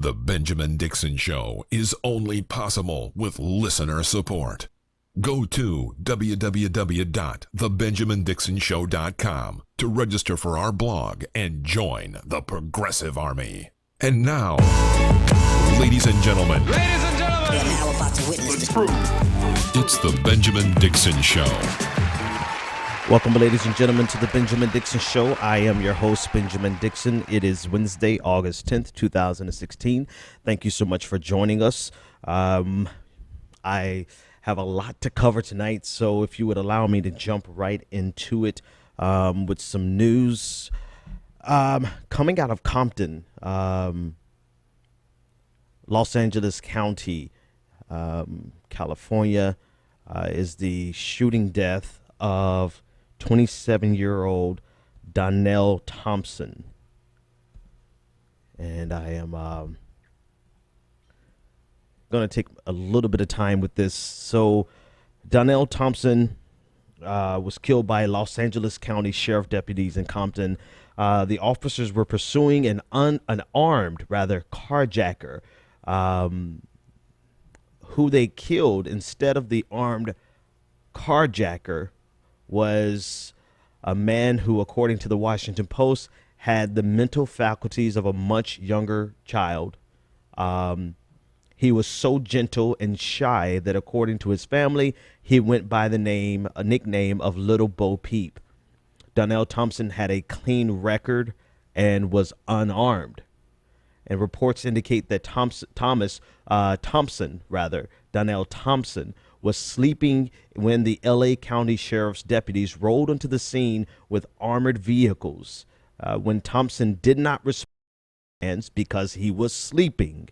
The Benjamin Dixon Show is only possible with listener support. Go to www.thebenjamindixonshow.com to register for our blog and join the Progressive Army. And now, ladies and gentlemen, You're now about to witness the truth. It's the Benjamin Dixon Show. Welcome, ladies and gentlemen, to the Benjamin Dixon Show. I am your host, Benjamin Dixon. It is Wednesday, August 10th, 2016. Thank you so much for joining us. I have a lot to cover tonight, so if you would allow me to jump right into it with some news coming out of Compton, Los Angeles County, California, is the shooting death of 27-year-old Donnell Thompson. And I am going to take a little bit of time with this. So Donnell Thompson was killed by Los Angeles County Sheriff deputies in Compton. The officers were pursuing an armed carjacker who they killed. Instead of the armed carjacker was a man who, according to the Washington Post, had the mental faculties of a much younger child. He was so gentle and shy that, according to his family, he went by the nickname of Little Bo Peep. Donnell Thompson had a clean record and was unarmed. And reports indicate that Donnell Thompson was sleeping when the LA County Sheriff's deputies rolled onto the scene with armored vehicles. When Thompson did not respond because he was sleeping,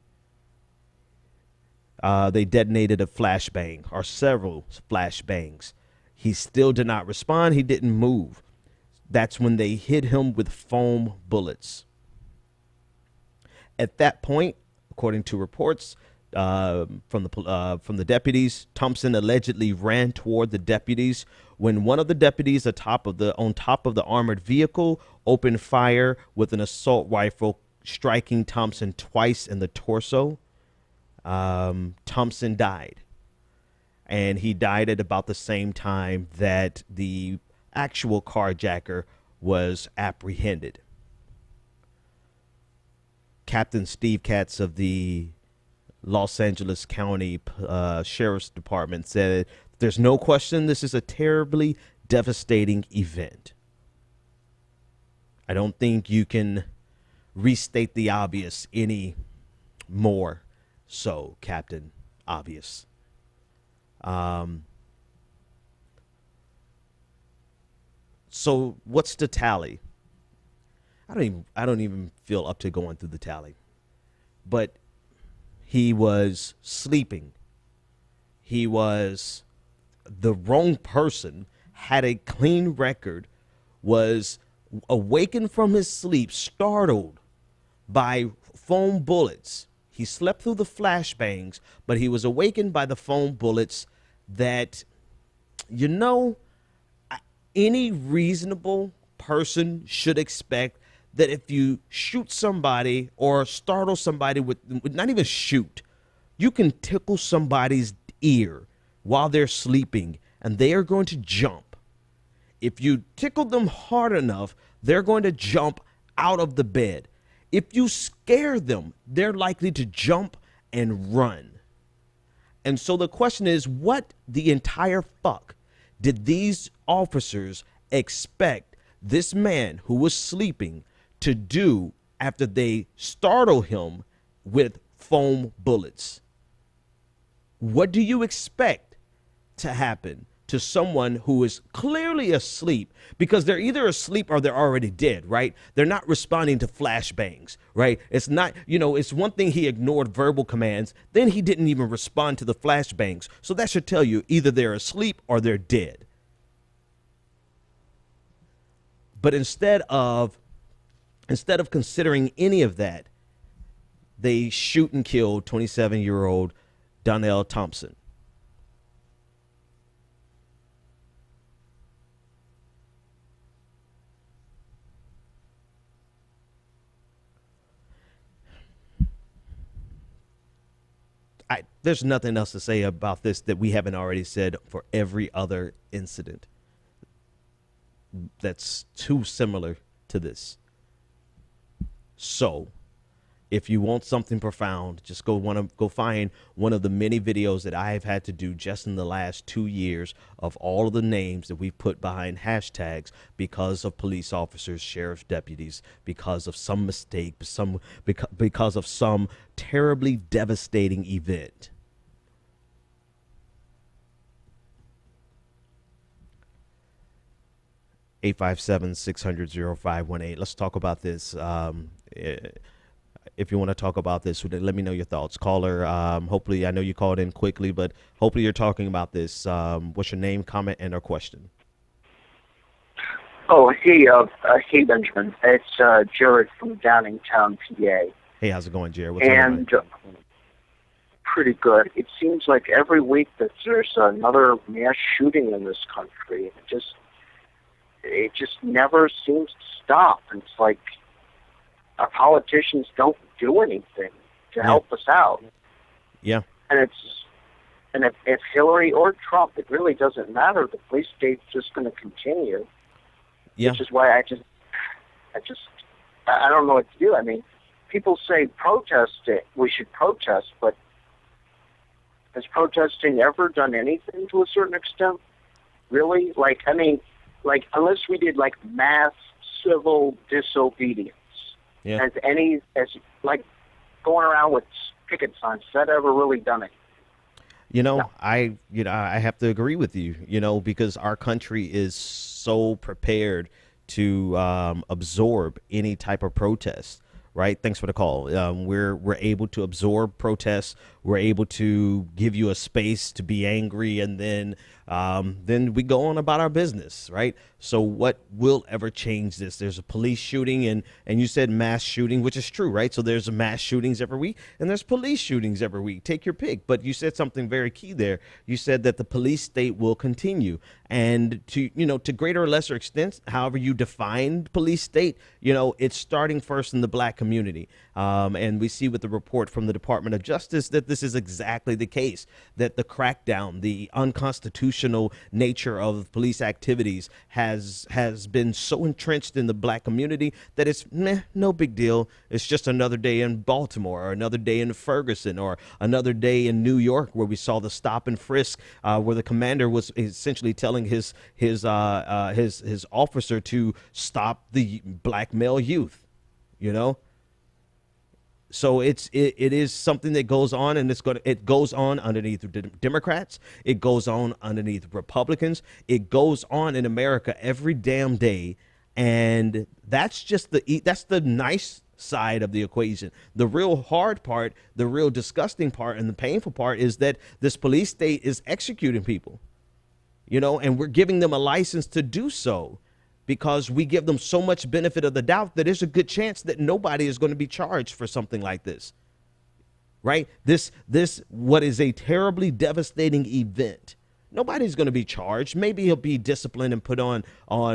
they detonated a flashbang or several flashbangs. He still did not respond. He didn't move. That's when they hit him with foam bullets. At that point, according to reports from the deputies, Thompson allegedly ran toward the deputies when one of the deputies on top of the armored vehicle opened fire with an assault rifle, striking Thompson twice in the torso. Thompson died, and he died at about the same time that the actual carjacker was apprehended. Captain Steve Katz of the Los Angeles County Sheriff's Department said, "There's no question this is a terribly devastating event. I don't think you can restate the obvious any more so, Captain Obvious." So what's the tally? I don't even feel up to going through the tally. But he was sleeping. He was the wrong person, had a clean record, was awakened from his sleep, startled by foam bullets. He slept through the flashbangs, but he was awakened by the foam bullets that, any reasonable person should expect that if you shoot somebody or startle somebody with not even shoot, you can tickle somebody's ear while they're sleeping and they are going to jump. If you tickle them hard enough, they're going to jump out of the bed. If you scare them, they're likely to jump and run. And so the question is, what the entire fuck did these officers expect this man who was sleeping to do after they startle him with foam bullets? What do you expect to happen to someone who is clearly asleep? Because they're either asleep or they're already dead, right? They're not responding to flashbangs, right? It's not, it's one thing he ignored verbal commands, then he didn't even respond to the flashbangs. So that should tell you either they're asleep or they're dead. But instead of considering any of that, they shoot and kill 27-year-old Donnell Thompson. there's nothing else to say about this that we haven't already said for every other incident that's too similar to this. So if you want something profound, just go find one of the many videos that I have had to do just in the last 2 years of all of the names that we've put behind hashtags because of police officers, sheriff's deputies, because of some mistake, because of some terribly devastating event. (857-600-0518). Let's talk about this. If you want to talk about this, let me know your thoughts. Caller, hopefully, I know you called in quickly, but hopefully you're talking about this. What's your name, comment, and or question? Oh, hey, Benjamin. It's Jared from Downingtown, PA. Hey, how's it going, Jared? What's going on? Pretty good. It seems like every week that there's another mass shooting in this country. It just never seems to stop. It's like our politicians don't do anything to help us out. Yeah. And if Hillary or Trump, it really doesn't matter. The police state's just going to continue. Yeah. Which is why I don't know what to do. I mean, people say we should protest, but has protesting ever done anything to a certain extent? Really? Unless we did mass civil disobedience. Yeah. As going around with picket signs, has that ever really done it? No. I have to agree with you, because our country is so prepared to absorb any type of protest. Right. Thanks for the call. We're able to absorb protests. We're able to give you a space to be angry, and then we go on about our business. Right. So what will ever change this? There's a police shooting, and you said mass shooting, which is true. Right. So there's mass shootings every week, and there's police shootings every week. Take your pick. But you said something very key there. You said that the police state will continue, and to greater or lesser extent, however you define police state, it's starting first in the black community. And we see with the report from the Department of Justice that this is exactly the case, that the crackdown, the unconstitutional nature of police activities has been so entrenched in the black community that it's no big deal. It's just another day in Baltimore, or another day in Ferguson, or another day in New York, where we saw the stop and frisk, where the commander was essentially telling his officer to stop the black male youth. So it is something that goes on, and it goes on underneath the Democrats. It goes on underneath Republicans. It goes on in America every damn day, and that's the nice side of the equation. The real hard part, the real disgusting part, and the painful part is that this police state is executing people, and we're giving them a license to do so, because we give them so much benefit of the doubt that there's a good chance that nobody is going to be charged for something like this. Right? This what is a terribly devastating event. Nobody's going to be charged. Maybe he'll be disciplined and put on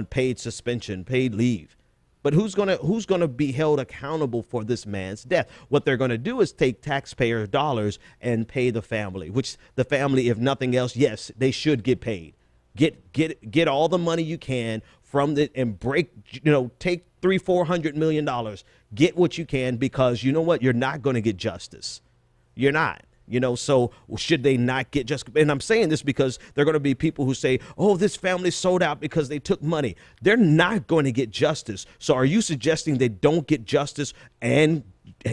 paid suspension, paid leave. But who's going to be held accountable for this man's death? What they're going to do is take taxpayer dollars and pay the family, which the family, if nothing else, yes, they should get paid. Get all the money you can from it and take $300-400 million. Get what you can, because you know what? You're not going to get justice. You're not. So should they not get justice? And I'm saying this because there are going to be people who say, oh, this family sold out because they took money. They're not going to get justice. So are you suggesting they don't get justice and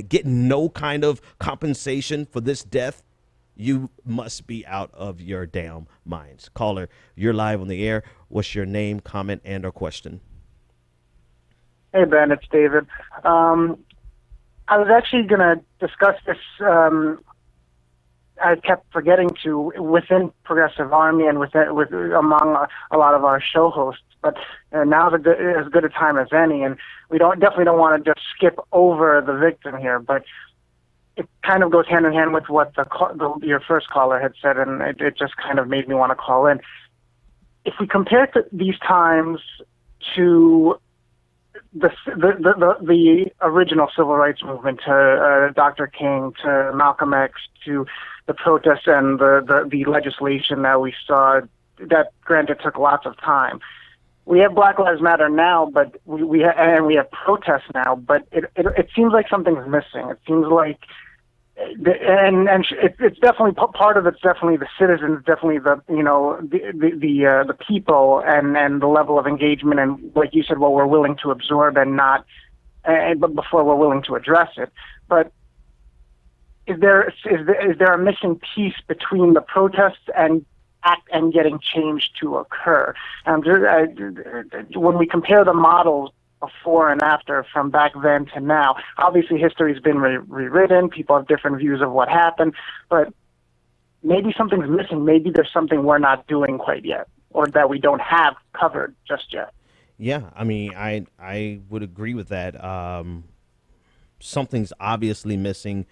get no kind of compensation for this death? You must be out of your damn minds. Caller, you're live on the air. What's your name, comment, and or question? Hey, Ben, it's David. I was actually going to discuss this. I kept forgetting to within Progressive Army and among a lot of our show hosts. But now's as good a time as any, and we definitely don't want to just skip over the victim here. But it kind of goes hand in hand with what your first caller had said, and it just kind of made me want to call in. If we compare these times to the original civil rights movement, to Dr. King, to Malcolm X, to the protests and the legislation that we saw, that granted took lots of time. We have Black Lives Matter now, but we have protests now, but it seems like something's missing. It seems like, it's definitely part of it's definitely the citizens, definitely the people and the level of engagement and, like you said, what we're willing to absorb but before we're willing to address it. But is there a missing piece between the protests and getting change to occur? When we compare the models before and after, from back then to now, obviously history's been rewritten. People have different views of what happened, but maybe something's missing. Maybe there's something we're not doing quite yet, or that we don't have covered just yet. Yeah, I mean, I would agree with that. Something's obviously missing.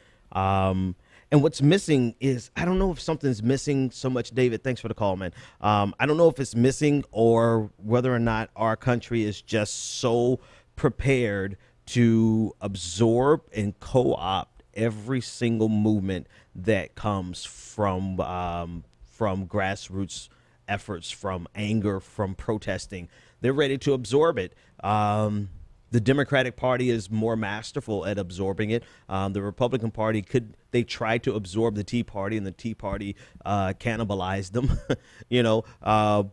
And what's missing is, I don't know if something's missing so much, David, thanks for the call, man. I don't know if it's missing or whether or not our country is just so prepared to absorb and co-opt every single movement that comes from grassroots efforts, from anger, from protesting. They're ready to absorb it. The Democratic Party is more masterful at absorbing it. The Republican Party they tried to absorb the Tea Party, and the Tea Party cannibalized them,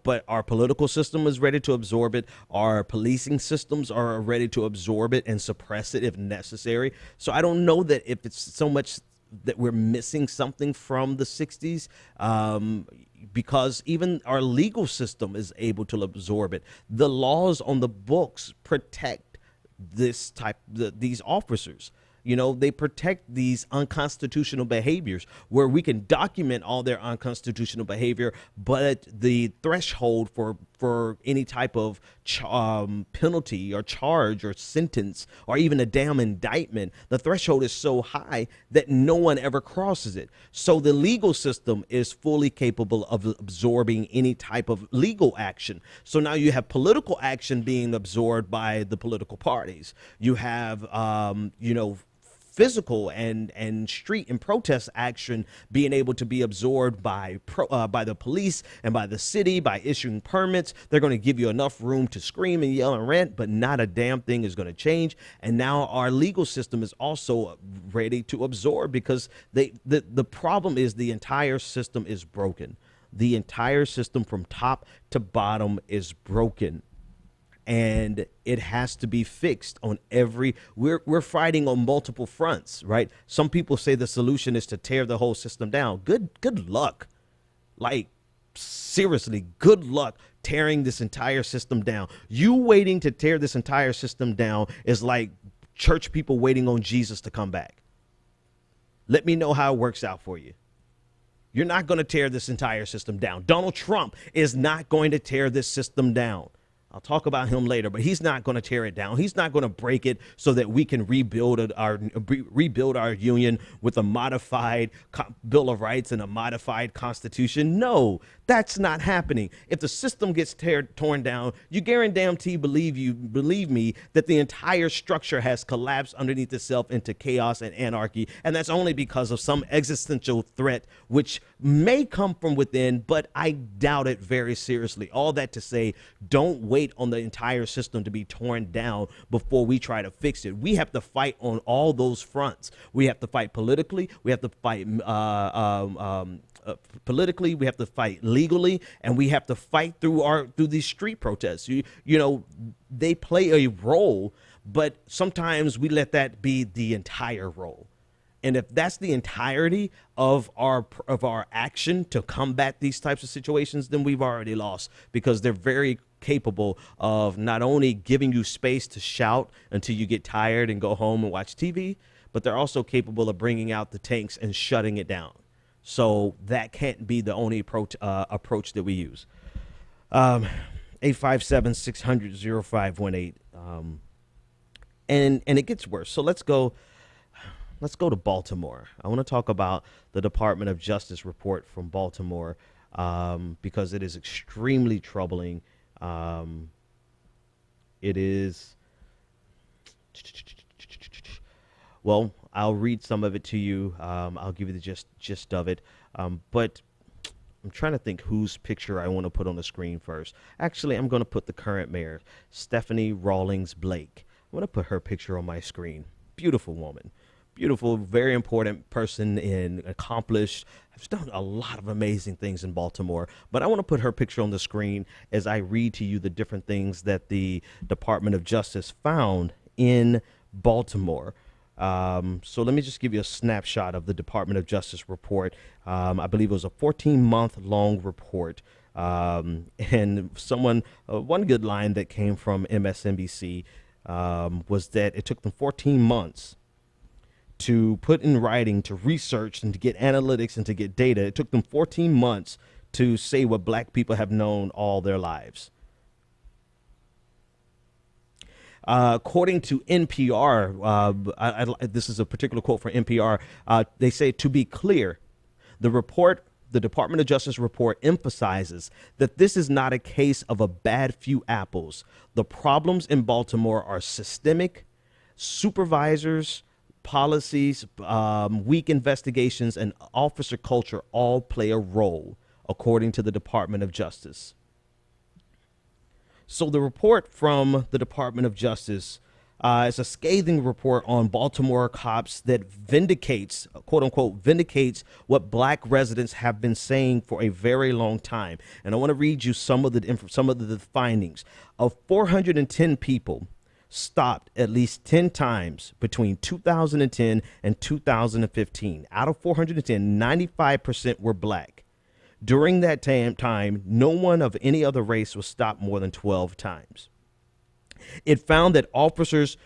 but our political system is ready to absorb it. Our policing systems are ready to absorb it and suppress it if necessary. So I don't know that if it's so much that we're missing something from the 60s, because even our legal system is able to absorb it. The laws on the books protect these officers. They protect these unconstitutional behaviors, where we can document all their unconstitutional behavior, but the threshold for any type of penalty or charge or sentence or even a damn indictment, the threshold is so high that no one ever crosses it. So the legal system is fully capable of absorbing any type of legal action. So now you have political action being absorbed by the political parties. You have, physical and street and protest action being able to be absorbed by the police and by the city by issuing permits. They're going to give you enough room to scream and yell and rant, but not a damn thing is going to change. And now our legal system is also ready to absorb, because the problem is the entire system is broken. The entire system from top to bottom is broken. And it has to be fixed on we're fighting on multiple fronts, right? Some people say the solution is to tear the whole system down. Good luck. Like, seriously, good luck tearing this entire system down. You waiting to tear this entire system down is like church people waiting on Jesus to come back. Let me know how it works out for you. You're not going to tear this entire system down. Donald Trump is not going to tear this system down. I'll talk about him later, but he's not going to tear it down. He's not going to break it so that we can rebuild our union with a modified Bill of Rights and a modified Constitution. No, that's not happening. If the system gets torn down, you guarantee believe me that the entire structure has collapsed underneath itself into chaos and anarchy, and that's only because of some existential threat which may come from within, but I doubt it very seriously. All that to say, don't wait on the entire system to be torn down before we try to fix it. We have to fight on all those fronts. We have to fight politically. We have to fight politically. We have to fight legally, and we have to fight through these street protests. They play a role, but sometimes we let that be the entire role. And if that's the entirety of our action to combat these types of situations, then we've already lost, because they're very capable of not only giving you space to shout until you get tired and go home and watch TV, but they're also capable of bringing out the tanks and shutting it down. So that can't be the only approach that we use. 857-600-0518. And it gets worse. So let's go to Baltimore. I want to talk about the Department of Justice report from Baltimore, because it is extremely troubling. It is Well, I'll read some of it to you. I'll give you the gist of it. But I'm trying to think whose picture I want to put on the screen first. Actually, I'm going to put the current mayor, Stephanie Rawlings Blake. I'm going to put her picture on my screen. Beautiful woman. Beautiful, very important person and accomplished. Has done a lot of amazing things in Baltimore. But I want to put her picture on the screen as I read to you the different things that the Department of Justice found in Baltimore. So let me just give you a snapshot of the Department of Justice report. I believe it was a 14-month long report. And one good line that came from MSNBC was that it took them 14 months to put in writing, to research, and to get analytics and to get data. It took them 14 months to say what black people have known all their lives. According to NPR, this is a particular quote from NPR. They say, to be clear, the Department of Justice report emphasizes that this is not a case of a bad few apples. The problems in Baltimore are systemic. Supervisors, policies, weak investigations, and officer culture all play a role, according to the Department of Justice. So the report from the Department of Justice is a scathing report on Baltimore cops that vindicates, quote unquote, vindicates what black residents have been saying for a very long time. And I want to read you some of the findings. Of 410 people stopped at least 10 times between 2010 and 2015. Out of 410, 95% were black. During that time, no one of any other race was stopped more than 12 times. It found that officers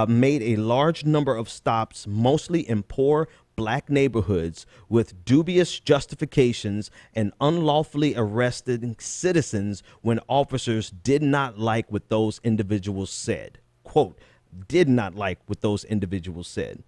made a large number of stops, mostly in poor black neighborhoods, with dubious justifications and unlawfully arrested citizens when officers did not like what those individuals said. Quote, did not like what those individuals said.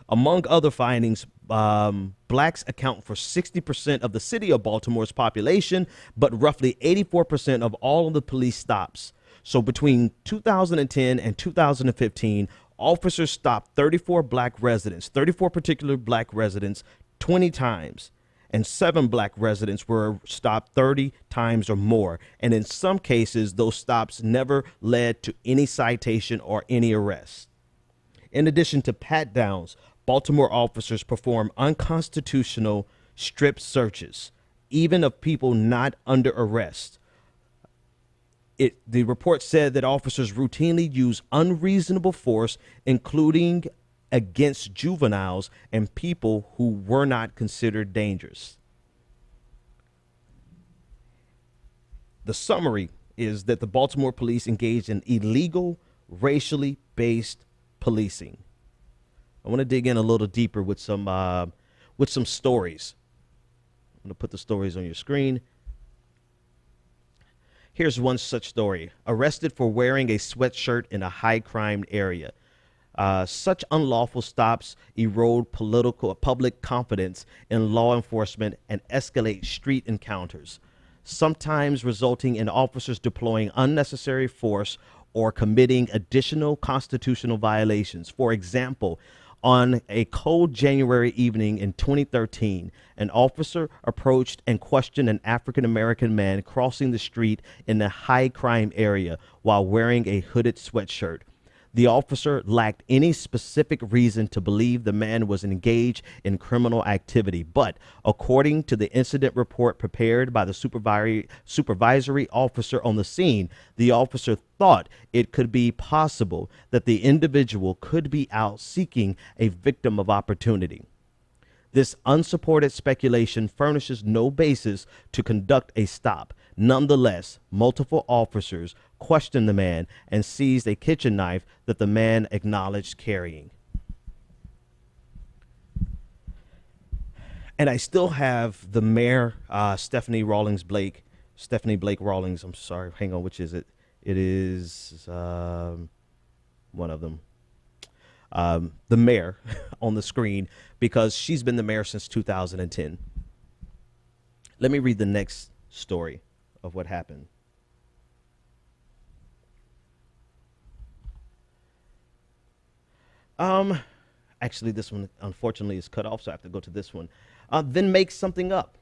Among other findings, blacks account for 60% of the city of Baltimore's population, but roughly 84% of all of the police stops. So between 2010 and 2015, officers stopped 34 particular black residents 20 times, and 7 black residents were stopped 30 times or more. And in some cases, those stops never led to any citation or any arrest. In addition to pat downs, Baltimore officers perform unconstitutional strip searches, even of people not under arrest. The report said that officers routinely use unreasonable force, including against juveniles and people who were not considered dangerous. The summary is that the Baltimore police engaged in illegal, racially based policing. I want to dig in a little deeper with some stories. I'm going to put the stories on your screen. Here's one such story. Arrested for wearing a sweatshirt in a high crime area. Such unlawful stops erode public confidence in law enforcement and escalate street encounters, sometimes resulting in officers deploying unnecessary force or committing additional constitutional violations. For example, on a cold January evening in 2013, an officer approached and questioned an African-American man crossing the street in a high crime area while wearing a hooded sweatshirt. The officer lacked any specific reason to believe the man was engaged in criminal activity, but according to the incident report prepared by the supervisory officer on the scene, the officer thought it could be possible that the individual could be out seeking a victim of opportunity. This unsupported speculation furnishes no basis to conduct a stop. Nonetheless, multiple officers questioned the man and seized a kitchen knife that the man acknowledged carrying. And I still have the mayor, Stephanie Blake Rawlings. I'm sorry. Hang on. Which is it? It is one of them. The mayor on the screen, because she's been the mayor since 2010. Let me read the next story of what happened. I Actually, this one, unfortunately, is cut off, so I have to go to this one. Then make something up.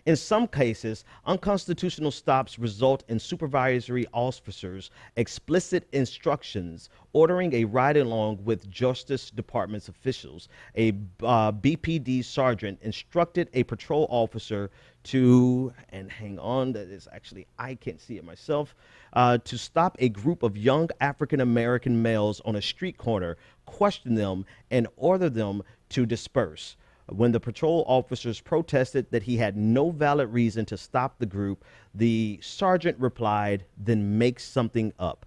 In some cases, unconstitutional stops result in supervisory officers' explicit instructions ordering a ride-along with Justice Department's officials. A BPD sergeant instructed a patrol officer to, and hang on, that is actually, I can't see it myself, to stop a group of young African-American males on a street corner, question them, and order them to disperse. When the patrol officers protested that he had no valid reason to stop the group, the sergeant replied, then make something up.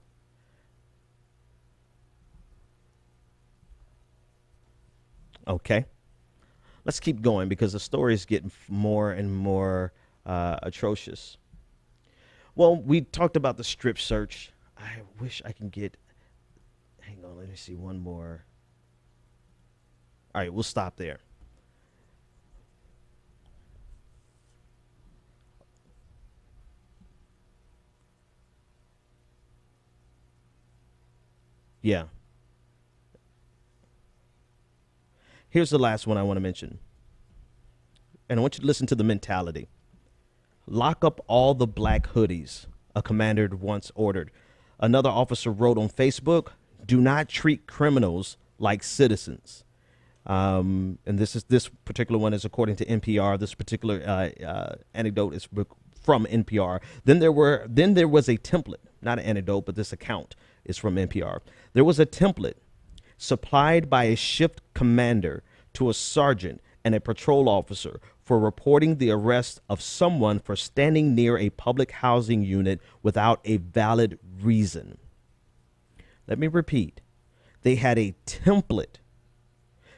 Okay. Let's keep going because the story is getting more and more atrocious. Well, we talked about the strip search. I wish I can get, hang on, let me see one more. All right, we'll stop there. Yeah. Here's the last one I want to mention. And I want you to listen to the mentality. Lock up all the black hoodies, a commander once ordered. Another officer wrote on Facebook, do not treat criminals like citizens. And this particular one is according to NPR. This particular anecdote is from NPR. Then there was a template, not an anecdote, but this account is from NPR. There was a template supplied by a shift commander to a sergeant and a patrol officer for reporting the arrest of someone for standing near a public housing unit without a valid reason. Let me repeat. They had a template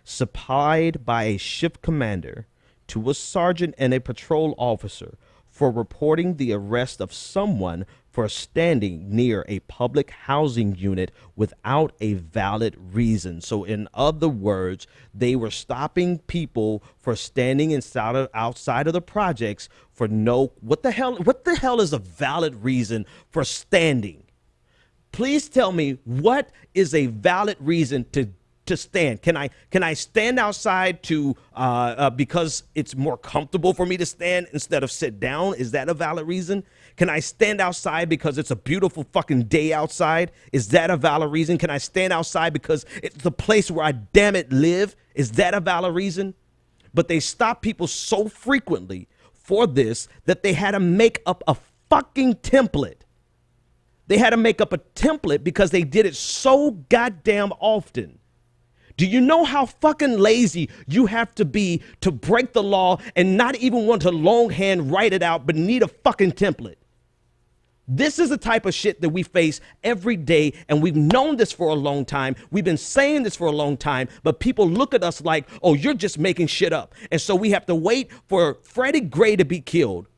supplied by a shift commander to a sergeant and a patrol officer for reporting the arrest of someone for standing near a public housing unit without a valid reason. So in other words, they were stopping people for standing outside of the projects for what the hell is a valid reason for standing? Please tell me, what is a valid reason to stand? Can I stand outside because it's more comfortable for me to stand instead of sit down? Is that a valid reason? Can I stand outside because it's a beautiful fucking day outside? Is that a valid reason? Can I stand outside because it's the place where I damn it live? Is that a valid reason? But they stop people so frequently for this that they had to make up a fucking template. They had to make up a template because they did it so goddamn often. Do you know how fucking lazy you have to be to break the law and not even want to longhand write it out, but need a fucking template? This is the type of shit that we face every day, and we've known this for a long time. We've been saying this for a long time, but people look at us like, oh, you're just making shit up. And so we have to wait for Freddie Gray to be killed.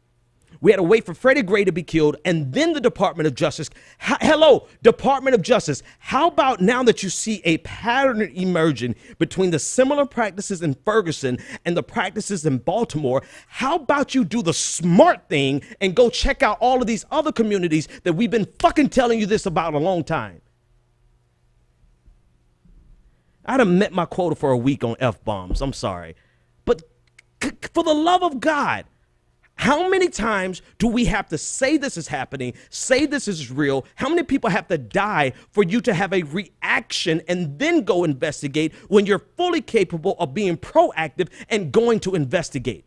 We had to wait for Freddie Gray to be killed, and then the Department of Justice. Hello, Department of Justice. How about now that you see a pattern emerging between the similar practices in Ferguson and the practices in Baltimore, how about you do the smart thing and go check out all of these other communities that we've been fucking telling you this about a long time? I'd have met my quota for a week on F-bombs. I'm sorry. But for the love of God, how many times do we have to say this is happening, say this is real? How many people have to die for you to have a reaction and then go investigate when you're fully capable of being proactive and going to investigate?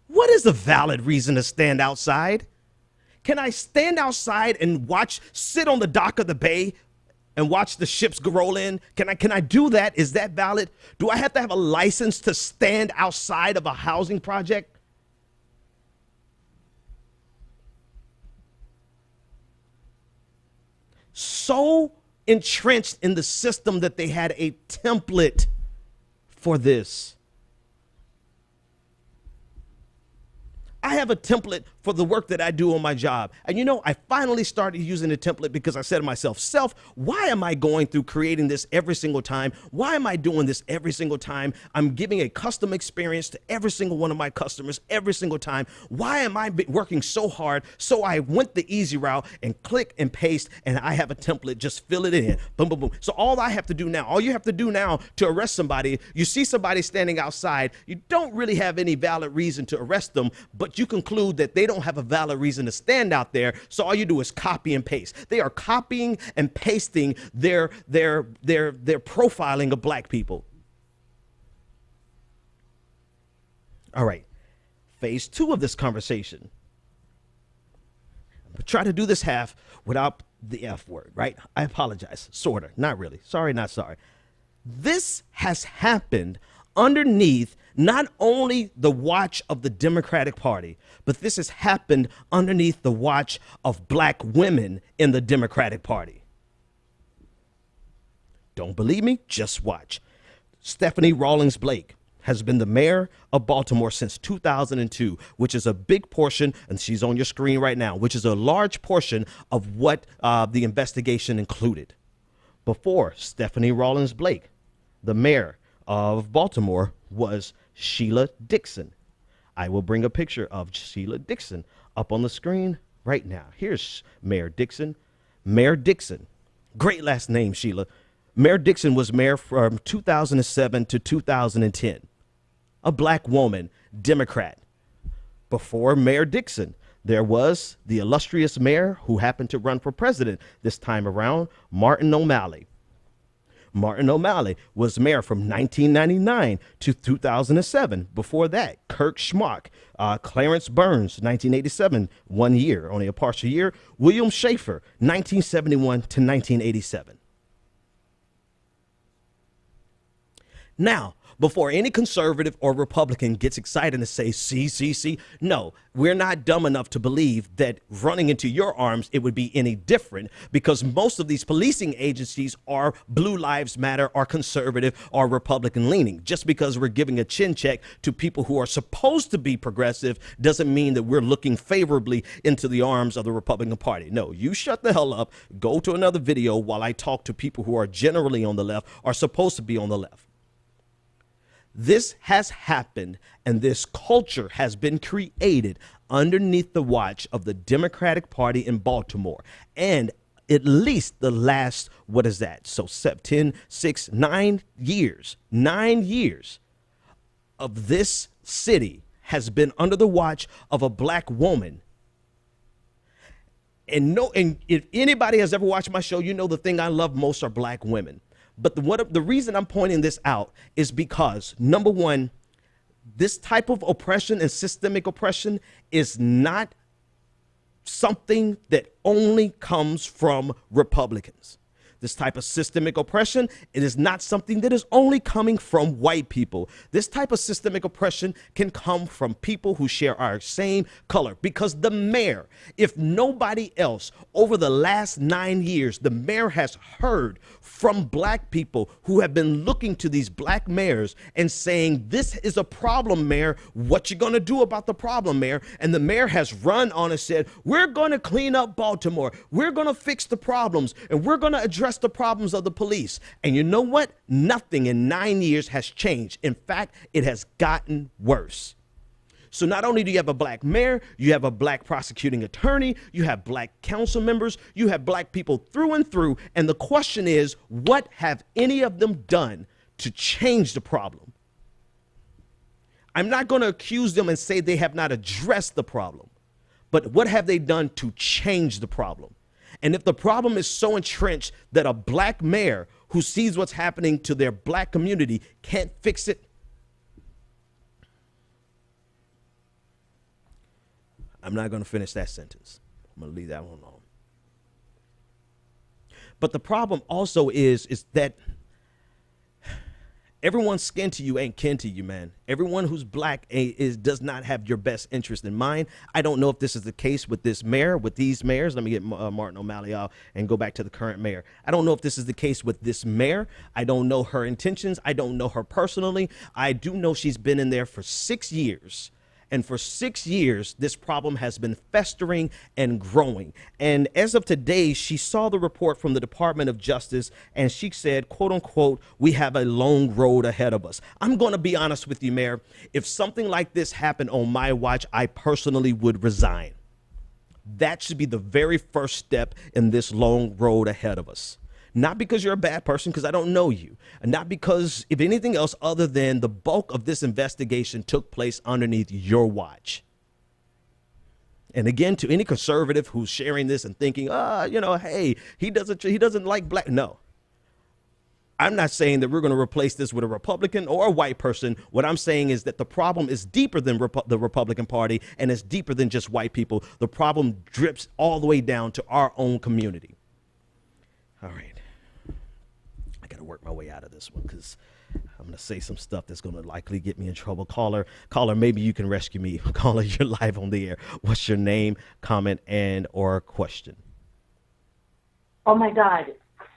What is a valid reason to stand outside? Can I stand outside and sit on the dock of the bay and watch the ships roll in? Can I do that? Is that valid? Do I have to have a license to stand outside of a housing project? So entrenched in the system that they had a template for this. I have a template for the work that I do on my job. And I finally started using the template because I said to myself, self, why am I going through creating this every single time? Why am I doing this every single time? I'm giving a custom experience to every single one of my customers every single time. Why am I working so hard? So I went the easy route and click and paste, and I have a template. Just fill it in. Boom, boom, boom. So all I have to do now, all you have to do now to arrest somebody, you see somebody standing outside, you don't really have any valid reason to arrest them, but you conclude that they don't have a valid reason to stand out there. So all you do is copy and paste. They are copying and pasting their profiling of black people. All right. Phase 2 of this conversation. Try to do this half without the F word, right? I apologize. Sort of. Not really. Sorry, not sorry. This has happened underneath not only the watch of the Democratic Party, but this has happened underneath the watch of black women in the Democratic Party. Don't believe me? Just watch. Stephanie Rawlings Blake has been the mayor of Baltimore since 2002, which is a big portion, and she's on your screen right now, which is a large portion of what the investigation included. Before Stephanie Rawlings Blake, the mayor of Baltimore was Sheila Dixon. I will bring a picture of Sheila Dixon up on the screen right now. Here's Mayor Dixon. Mayor Dixon, great last name, Sheila. Mayor Dixon was mayor from 2007 to 2010. A black woman, Democrat. Before Mayor Dixon, there was the illustrious mayor who happened to run for president this time around, Martin O'Malley. Martin O'Malley was mayor from 1999 to 2007. Before that, Kirk Schmock, Clarence Burns, 1987, 1 year, only a partial year. William Schaefer, 1971 to 1987. Now, before any conservative or Republican gets excited and say, see, no, we're not dumb enough to believe that running into your arms, it would be any different, because most of these policing agencies are Blue Lives Matter, are conservative, or Republican leaning. Just because we're giving a chin check to people who are supposed to be progressive doesn't mean that we're looking favorably into the arms of the Republican Party. No, you shut the hell up, go to another video while I talk to people who are generally on the left, are supposed to be on the left. This has happened, and this culture has been created underneath the watch of the Democratic Party in Baltimore. And at least the last, what is that? So 10, 6, 9 years, 9 years of this city has been under the watch of a black woman. And if anybody has ever watched my show, you know the thing I love most are black women. But the reason I'm pointing this out is because, number one, this type of oppression and systemic oppression is not something that only comes from Republicans. This type of systemic oppression, it is not something that is only coming from white people. This type of systemic oppression can come from people who share our same color, because the mayor, if nobody else, over the last 9 years, the mayor has heard from black people who have been looking to these black mayors and saying, this is a problem, mayor. What you gonna do about the problem, mayor? And the mayor has run on and said, we're gonna clean up Baltimore. We're gonna fix the problems, and we're gonna address the problems of the police. And you know what? Nothing in 9 years has changed. In fact, it has gotten worse. So not only do you have a black mayor, you have a black prosecuting attorney, you have black council members, you have black people through and through. And the question is, what have any of them done to change the problem? I'm not going to accuse them and say they have not addressed the problem, but what have they done to change the problem? And if the problem is so entrenched that a black mayor who sees what's happening to their black community can't fix it, I'm not going to finish that sentence. I'm going to leave that one alone. But the problem also is that everyone's skin to you ain't kin to you, man. Everyone who's black does not have your best interest in mind. I don't know if this is the case with this mayor, with these mayors. Let me get Martin O'Malley out and go back to the current mayor. I don't know if this is the case with this mayor. I don't know her intentions. I don't know her personally. I do know she's been in there for 6 years. And for 6 years, this problem has been festering and growing. And as of today, she saw the report from the Department of Justice, and she said, quote unquote, we have a long road ahead of us. I'm going to be honest with you, Mayor. If something like this happened on my watch, I personally would resign. That should be the very first step in this long road ahead of us. Not because you're a bad person, because I don't know you, and not because if anything else other than the bulk of this investigation took place underneath your watch. And again, to any conservative who's sharing this and thinking, hey, he doesn't like black. No, I'm not saying that we're going to replace this with a Republican or a white person. What I'm saying is that the problem is deeper than the Republican Party, and it's deeper than just white people. The problem drips all the way down to our own community. All right. I got to work my way out of this one because I'm going to say some stuff that's going to likely get me in trouble. Caller, maybe you can rescue me. Caller, you're live on the air. What's your name, comment, and or question? Oh, my God.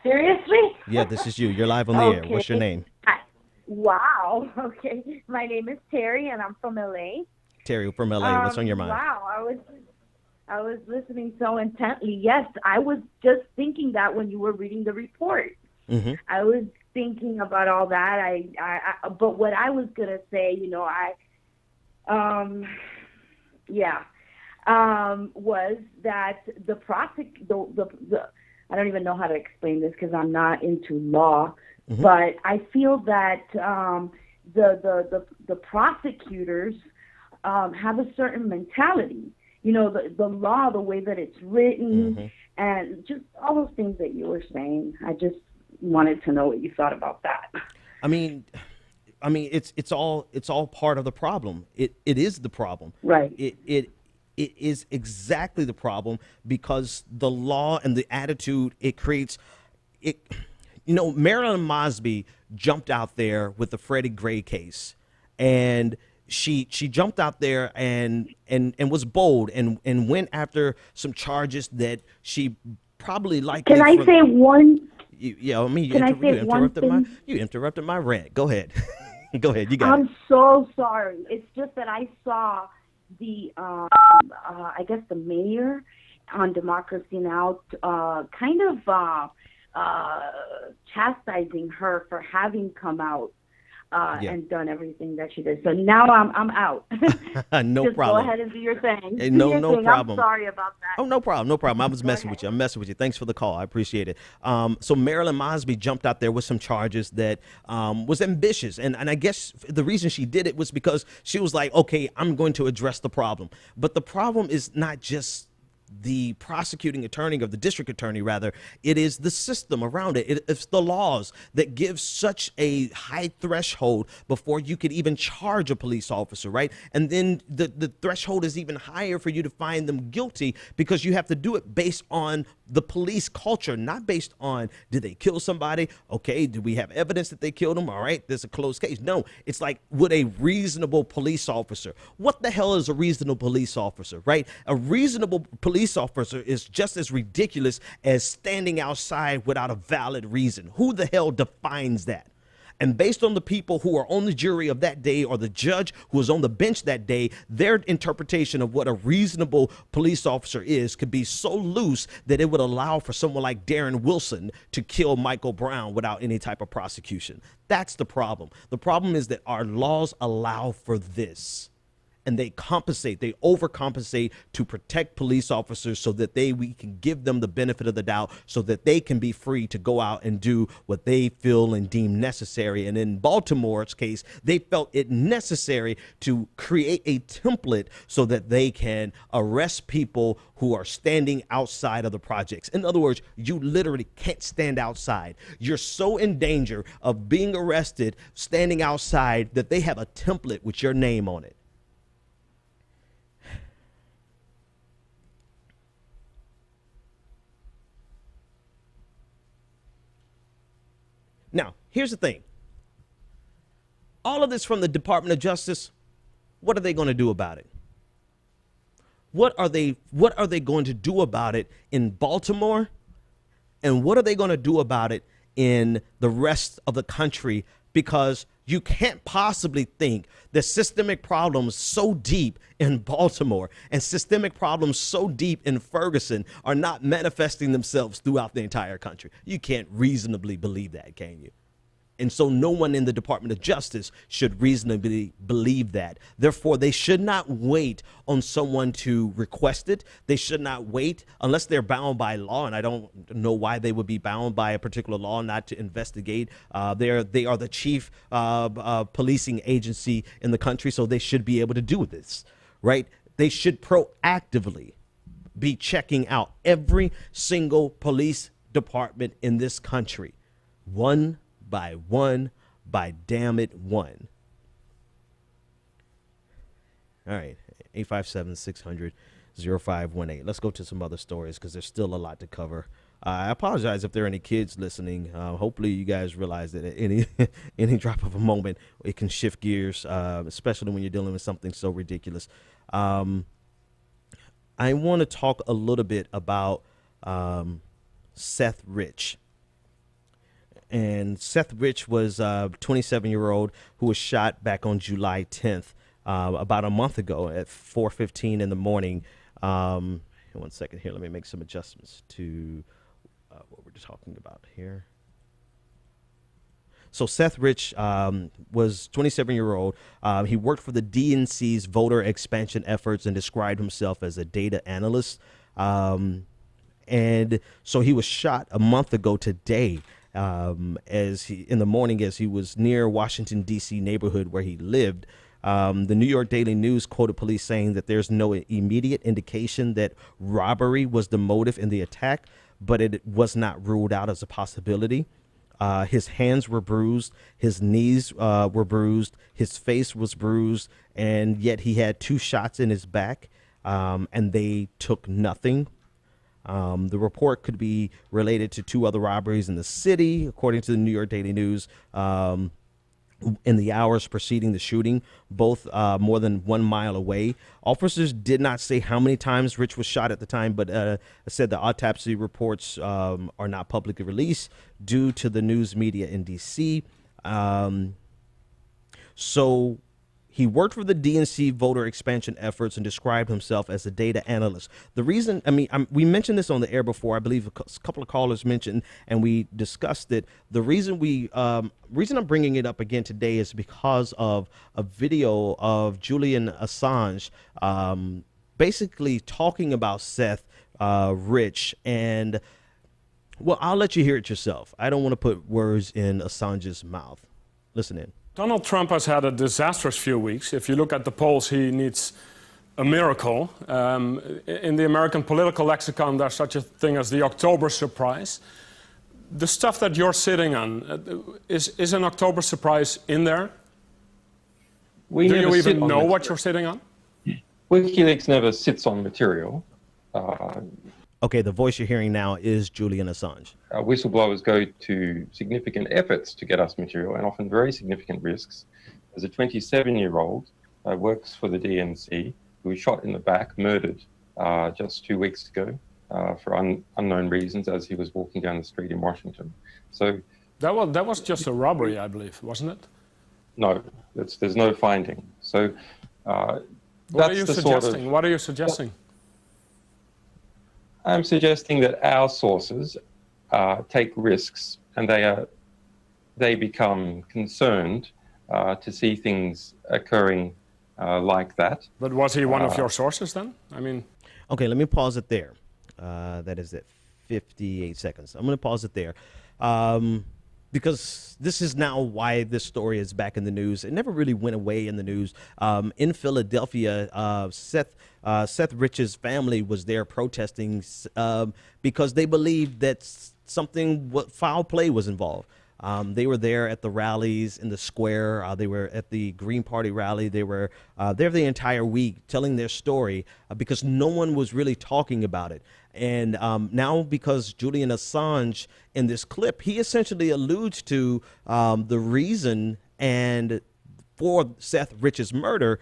Seriously? Yeah, this is you. You're live on the air. What's your name? Hi. Wow. Okay. My name is Terry, and I'm from L.A. Terry from L.A. What's on your mind? Wow. I was listening so intently. Yes, I was just thinking that when you were reading the report. Mm-hmm. I was thinking about all that. But what I was gonna say, was that the I don't even know how to explain this because I'm not into law, mm-hmm. but I feel that the prosecutors have a certain mentality. The law, the way that it's written, mm-hmm. and just all those things that you were saying. I just wanted to know what you thought about that. I mean, it's all part of the problem. It is the problem. Right. It is exactly the problem because the law and the attitude it creates. Marilyn Mosby jumped out there with the Freddie Gray case, and she jumped out there and was bold and went after some charges that she probably likely. Can I say one? You interrupted my rant. Go ahead. Go ahead. You got it. I'm so sorry. It's just that I saw the, I guess the mayor on Democracy Now! Chastising her for having come out and done everything that she did. So now I'm out. No Just problem. Go ahead and do your thing. Hey, no problem. I'm sorry about that. Oh, no problem. I was messing with you. I'm messing with you. Thanks for the call. I appreciate it. So Marilyn Mosby jumped out there with some charges that was ambitious. And I guess the reason she did it was because she was like, okay, I'm going to address the problem. But the problem is not just the prosecuting attorney or the district attorney, rather, it is the system around it. It's the laws that give such a high threshold before you could even charge a police officer, right? And then the threshold is even higher for you to find them guilty because you have to do it based on the police culture, not based on did they kill somebody? Okay, do we have evidence that they killed them? All right, there's a closed case. No, it's like, would a reasonable police officer, what the hell is a reasonable police officer, right? A reasonable police officer is just as ridiculous as standing outside without a valid reason. Who the hell defines that? And based on the people who are on the jury of that day or the judge who was on the bench that day, their interpretation of what a reasonable police officer is could be so loose that it would allow for someone like Darren Wilson to kill Michael Brown without any type of prosecution. That's the problem. The problem is that our laws allow for this. And they overcompensate to protect police officers so that we can give them the benefit of the doubt so that they can be free to go out and do what they feel and deem necessary. And in Baltimore's case, they felt it necessary to create a template so that they can arrest people who are standing outside of the projects. In other words, you literally can't stand outside. You're so in danger of being arrested standing outside that they have a template with your name on it. Now, here's the thing. All of this from the Department of Justice, what are they going to do about it? What are they going to do about it in Baltimore? And what are they going to do about it in the rest of the country? because you can't possibly think that systemic problems so deep in Baltimore and systemic problems so deep in Ferguson are not manifesting themselves throughout the entire country. You can't reasonably believe that, can you? And so no one in the Department of Justice should reasonably believe that. Therefore, they should not wait on someone to request it. They should not wait unless they're bound by law. And I don't know why they would be bound by a particular law not to investigate. They are the chief policing agency in the country, so they should be able to do this, right? They should proactively be checking out every single police department in this country, one by one, by damn it, one. All right, 857-600-0518. Let's go to some other stories because there's still a lot to cover. I apologize if there are any kids listening. Hopefully you guys realize that at any drop of a moment, it can shift gears, especially when you're dealing with something so ridiculous. I want to talk a little bit about Seth Rich. And Seth Rich was a 27-year-old who was shot back on July 10th, about a month ago at 4:15 in the morning. 1 second here. Let me make some adjustments to what we're talking about here. So Seth Rich was 27-year-old. He worked for the DNC's voter expansion efforts and described himself as a data analyst. And so he was shot a month ago today. In the morning as he was near Washington, D.C. neighborhood where he lived. The New York Daily News quoted police saying that there's no immediate indication that robbery was the motive in the attack, but it was not ruled out as a possibility. His hands were bruised, his knees were bruised, his face was bruised, and yet he had 2 shots in his back, and they took nothing. The report could be related to 2 other robberies in the city, according to the New York Daily News, in the hours preceding the shooting, both more than 1 mile away. Officers did not say how many times Rich was shot at the time, but said the autopsy reports are not publicly released due to the news media in D.C. So he worked for the DNC voter expansion efforts and described himself as a data analyst. The reason, we mentioned this on the air before. I believe a couple of callers mentioned, and we discussed it. The reason I'm bringing it up again today is because of a video of Julian Assange, basically talking about Seth Rich. And well, I'll let you hear it yourself. I don't want to put words in Assange's mouth. Listen in. Donald Trump has had a disastrous few weeks. If you look at the polls, he needs a miracle. In the American political lexicon, there's such a thing as the October surprise. The stuff that you're sitting on, is an October surprise in there? Do you even know what you're sitting on? WikiLeaks never sits on material. Okay, the voice you're hearing now is Julian Assange. Whistleblowers go to significant efforts to get us material and often very significant risks. As a 27-year-old works for the DNC, who was shot in the back, murdered just 2 weeks ago for unknown reasons as he was walking down the street in Washington. So that was just a robbery, I believe, wasn't it? No, there's no finding. So what are you suggesting? What are you suggesting? I'm suggesting that our sources take risks, and they become concerned to see things occurring like that. But was he one of your sources then? Okay, let me pause it there. That is at 58 seconds. I'm going to pause it there because this is now why this story is back in the news. It never really went away in the news. In Philadelphia, Seth Rich's family was there protesting because they believed that foul play was involved. They were there at the rallies in the square. They were at the Green Party rally. They were there the entire week telling their story because no one was really talking about it. And now because Julian Assange in this clip, he essentially alludes to the reason and for Seth Rich's murder.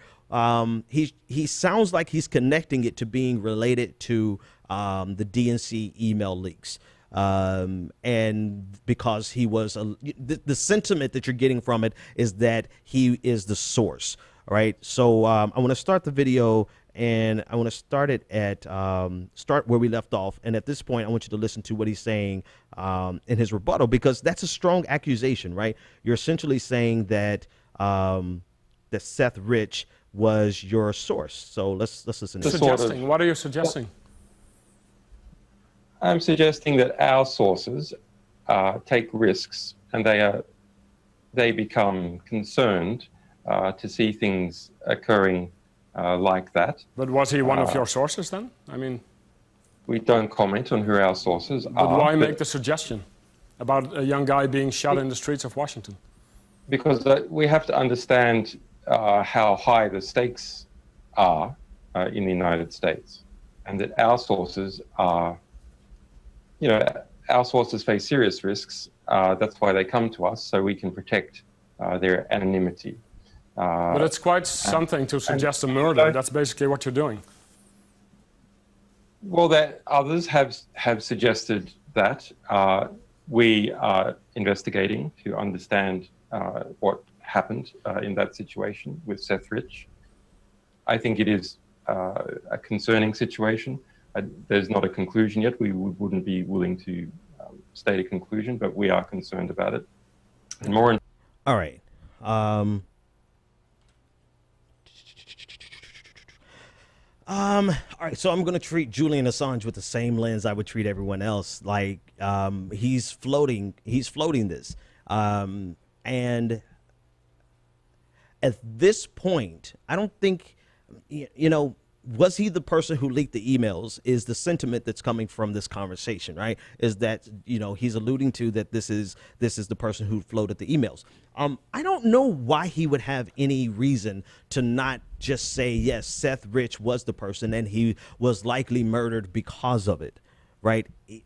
He sounds like he's connecting it to being related to the DNC email leaks. and because he was the sentiment that you're getting from it is that he is the source. All right, so I want to start the video, and I want to start it at start where we left off. And at this point, I want you to listen to what he's saying in his rebuttal, because that's a strong accusation, right? You're essentially saying that that Seth Rich was your source. So let's listen. Suggesting. What are you suggesting? I'm suggesting that our sources take risks, and they become concerned to see things occurring like that. But was he one of your sources then? I mean, we don't comment on who our sources are. But why make the suggestion about a young guy being shot in the streets of Washington? Because we have to understand how high the stakes are in the United States, and that our sources are, our sources face serious risks. That's why they come to us, so we can protect their anonymity. But it's quite something to suggest a murder. That's basically what you're doing. Well, that others have suggested that. We are investigating to understand what happened in that situation with Seth Rich. I think it is a concerning situation. There's not a conclusion yet. We wouldn't be willing to state a conclusion, but we are concerned about it. And more. All right. All right, so I'm going to treat Julian Assange with the same lens I would treat everyone else. Like, he's floating this. And at this point, I don't think, was he the person who leaked the emails is the sentiment that's coming from this conversation, right? Is that, he's alluding to that this is the person who floated the emails. I don't know why he would have any reason to not just say, yes, Seth Rich was the person and he was likely murdered because of it, right? He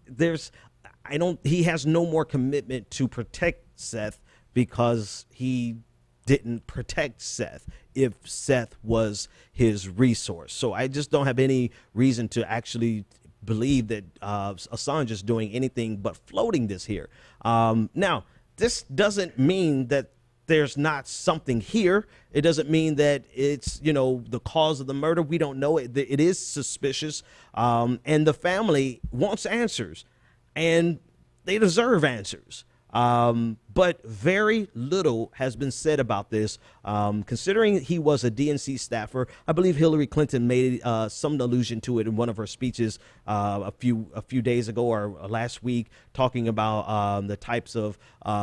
has no more commitment to protect Seth because he didn't protect Seth if Seth was his resource. So I just don't have any reason to actually believe that Assange is doing anything but floating this here. Now, this doesn't mean that there's not something here. It doesn't mean that it's, the cause of the murder. We don't know. It is suspicious. And the family wants answers, and they deserve answers. But very little has been said about this. Considering he was a DNC staffer, I believe Hillary Clinton made some allusion to it in one of her speeches a few days ago or last week, talking about the types of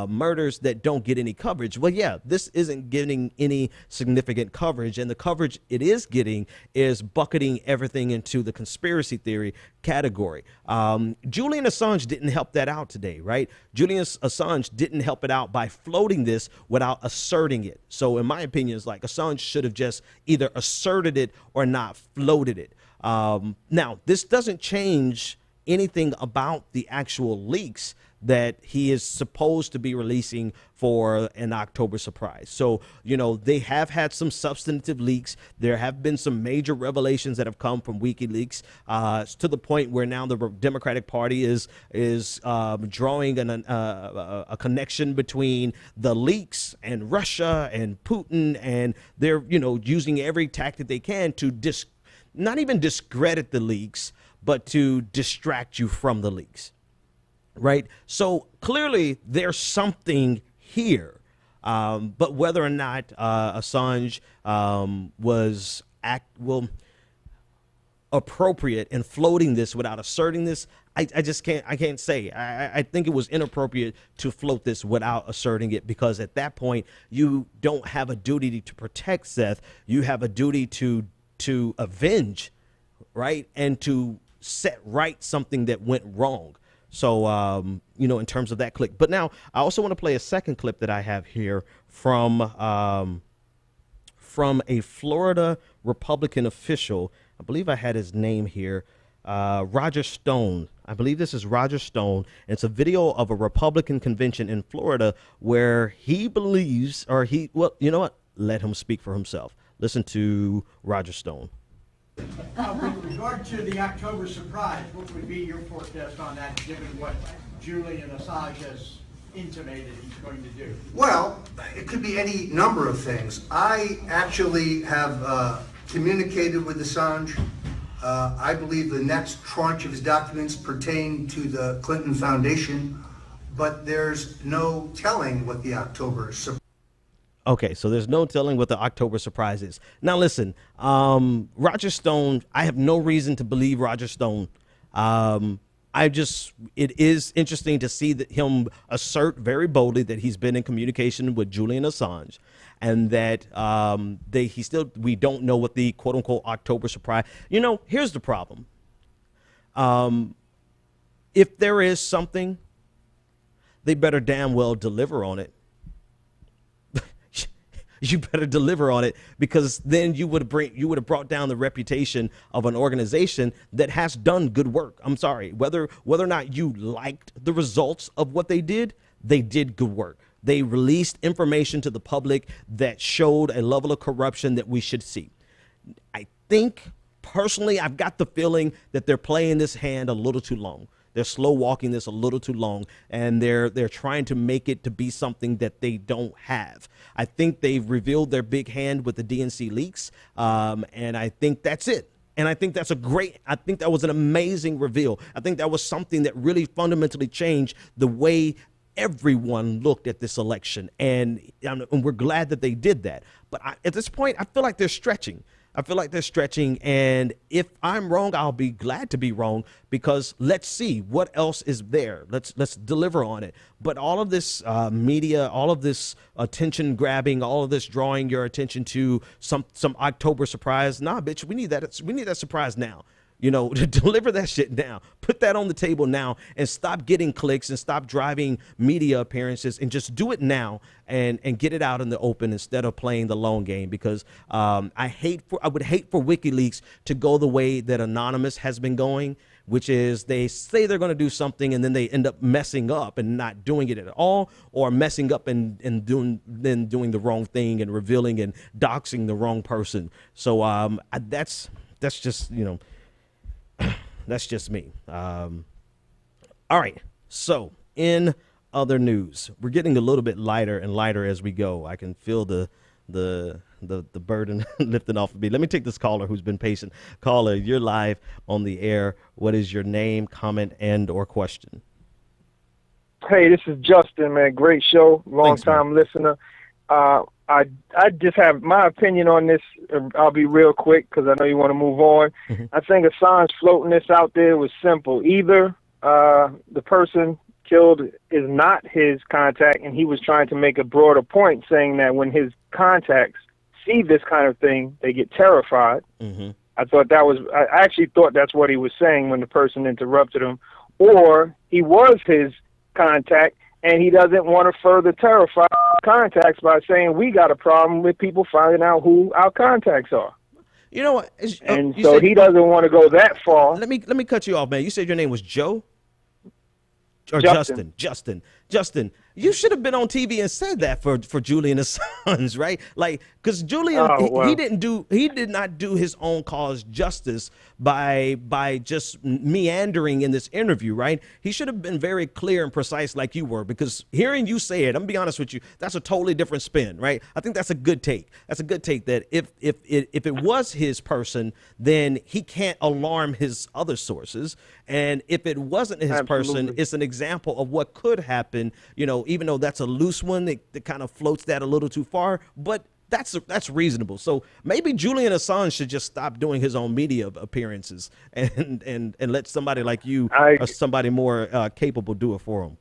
murders that don't get any coverage. Well, yeah, this isn't getting any significant coverage, and the coverage it is getting is bucketing everything into the conspiracy theory category. Julian Assange didn't help that out today, right? Julian Assange didn't help it out by floating this without asserting it. So in my opinion, it's like Assange should have just either asserted it or not floated it. Now, this doesn't change anything about the actual leaks that he is supposed to be releasing for an October surprise. So, they have had some substantive leaks. There have been some major revelations that have come from WikiLeaks to the point where now the Democratic Party is drawing a connection between the leaks and Russia and Putin, and they're, using every tactic they can to not even discredit the leaks, but to distract you from the leaks. Right. So clearly there's something here. But whether or not Assange was appropriate in floating this without asserting this, I can't say. I think it was inappropriate to float this without asserting it, because at that point you don't have a duty to protect Seth. You have a duty to avenge, right, and to set right something that went wrong. So, in terms of that clip. But now I also want to play a second clip that I have here from a Florida Republican official. I believe I had his name here, Roger Stone. I believe this is Roger Stone. It's a video of a Republican convention in Florida where he believes, let him speak for himself. Listen to Roger Stone. With regard to the October surprise, what would be your forecast on that, given what Julian Assange has intimated he's going to do? Well, it could be any number of things. I actually have communicated with Assange. I believe the next tranche of his documents pertain to the Clinton Foundation, but there's no telling what the October surprise. Okay, so there's no telling what the October surprise is. Now listen, Roger Stone, I have no reason to believe Roger Stone. It is interesting to see that him assert very boldly that he's been in communication with Julian Assange, and that we don't know what the quote unquote October surprise. You know, here's the problem. If there is something, they better damn well deliver on it. You better deliver on it, because then you would have brought down the reputation of an organization that has done good work. I'm sorry, whether or not you liked the results of what they did good work. They released information to the public that showed a level of corruption that we should see. I think personally, I've got the feeling that they're playing this hand a little too long. They're slow walking this a little too long, and they're trying to make it to be something that they don't have. I think they've revealed their big hand with the DNC leaks, and I think that's it. And I think that's I think that was an amazing reveal. I think that was something that really fundamentally changed the way everyone looked at this election, and we're glad that they did that. But at this point, I feel like they're stretching. And if I'm wrong, I'll be glad to be wrong, because let's see what else is there. Let's deliver on it. But all of this media, all of this attention grabbing, all of this drawing your attention to some October surprise. Nah, bitch, we need that surprise now. You know, to deliver that shit now, put that on the table now, and stop getting clicks and stop driving media appearances, and just do it now and get it out in the open instead of playing the long game. Because I would hate for WikiLeaks to go the way that Anonymous has been going, which is they say they're going to do something and then they end up messing up and not doing it at all, or messing up and doing the wrong thing and revealing and doxing the wrong person. So that's just, you know. That's just me. All right. So in other news, we're getting a little bit lighter and lighter as we go. I can feel the burden lifting off of me. Let me take this caller who's been patient. Caller, you're live on the air. What is your name, comment, and or question? Hey, this is Justin, man. Great show. Long time listener. I just have my opinion on this. I'll be real quick because I know you want to move on. Mm-hmm. I think Assange floating this out there was simple. Either the person killed is not his contact, and he was trying to make a broader point, saying that when his contacts see this kind of thing, they get terrified. Mm-hmm. I actually thought that's what he was saying when the person interrupted him. Or he was his contact, and he doesn't want to further terrify contacts by saying we got a problem with people finding out who our contacts are. You know what? So he doesn't want to go that far. Let me cut you off, man. You said your name was Joe? Or Justin. Justin, you should have been on TV and said that for Julian Assange, right? Like, because Julian, he did not do his own cause justice by just meandering in this interview, right? He should have been very clear and precise like you were, because hearing you say it, I'm gonna be honest with you, that's a totally different spin, right? I think that's a good take. That's a good take, that if it was his person, then he can't alarm his other sources. And if it wasn't his person, it's an example of what could happen, you know, even though that's a loose one that kind of floats that a little too far, but that's reasonable. So maybe Julian Assange should just stop doing his own media appearances and let somebody like you or somebody more capable do it for him.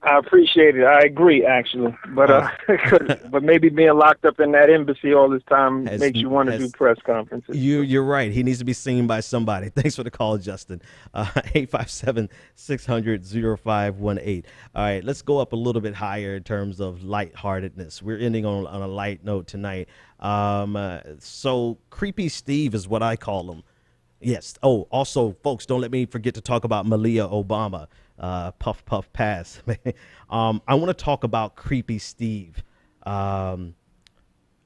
I appreciate it. I agree, actually, but but maybe being locked up in that embassy all this time makes you want to do press conferences. You're right. He needs to be seen by somebody. Thanks for the call, Justin. 857-600-0518. All right, let's go up a little bit higher in terms of lightheartedness. We're ending on a light note tonight. So Creepy Steve is what I call him. Yes. Oh, also, folks, don't let me forget to talk about Malia Obama. Puff puff pass. I want to talk about Creepy Steve.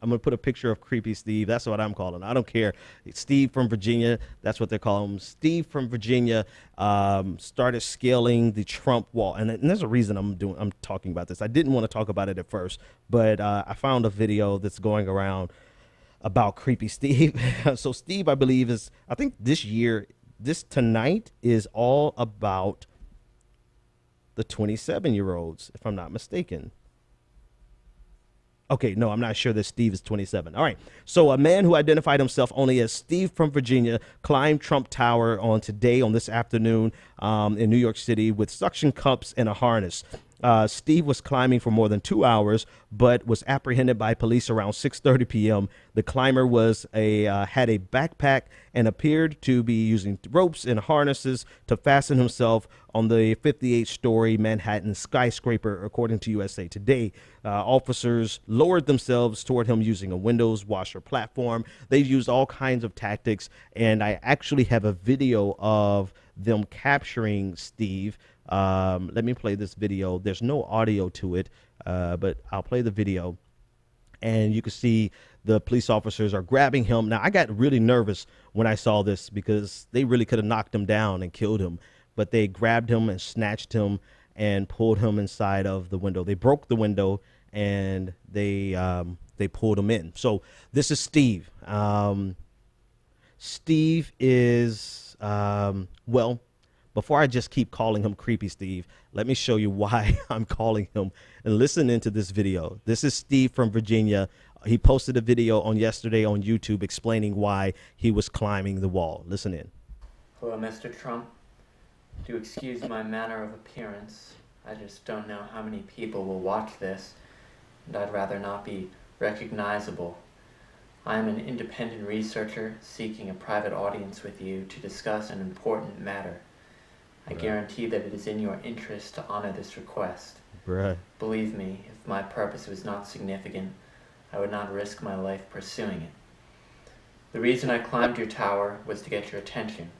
I'm going to put a picture of Creepy Steve. That's what I'm calling. I don't care. Steve from Virginia. That's what they're calling him. Steve from Virginia started scaling the Trump wall. And there's a reason I'm talking about this. I didn't want to talk about it at first, but I found a video that's going around about Creepy Steve. So Steve, I believe, I think this tonight is all about the 27-year-olds, if I'm not mistaken. Okay, no, I'm not sure that Steve is 27. All right. So a man who identified himself only as Steve from Virginia climbed Trump Tower on this afternoon in New York City with suction cups and a harness. Steve was climbing for more than 2 hours, but was apprehended by police around 6:30 p.m. The climber had a backpack and appeared to be using ropes and harnesses to fasten himself on the 58-story Manhattan skyscraper, according to USA Today. Officers lowered themselves toward him using a windows washer platform. They used all kinds of tactics, and I actually have a video of them capturing Steve. Let me play this video. There's no audio to it, but I'll play the video. And you can see the police officers are grabbing him. Now, I got really nervous when I saw this because they really could have knocked him down and killed him. But they grabbed him and snatched him and pulled him inside of the window. They broke the window and they pulled him in. So this is Steve. Steve is, before I just keep calling him Creepy Steve, let me show you why I'm calling him, and listen into this video. This is Steve from Virginia. He posted a video yesterday on YouTube explaining why he was climbing the wall. Listen in. Hello, Mr. Trump. Do excuse my manner of appearance. I just don't know how many people will watch this, and I'd rather not be recognizable. I am an independent researcher seeking a private audience with you to discuss an important matter. I guarantee that it is in your interest to honor this request. Right. Believe me, if my purpose was not significant, I would not risk my life pursuing it. The reason I climbed your tower was to get your attention.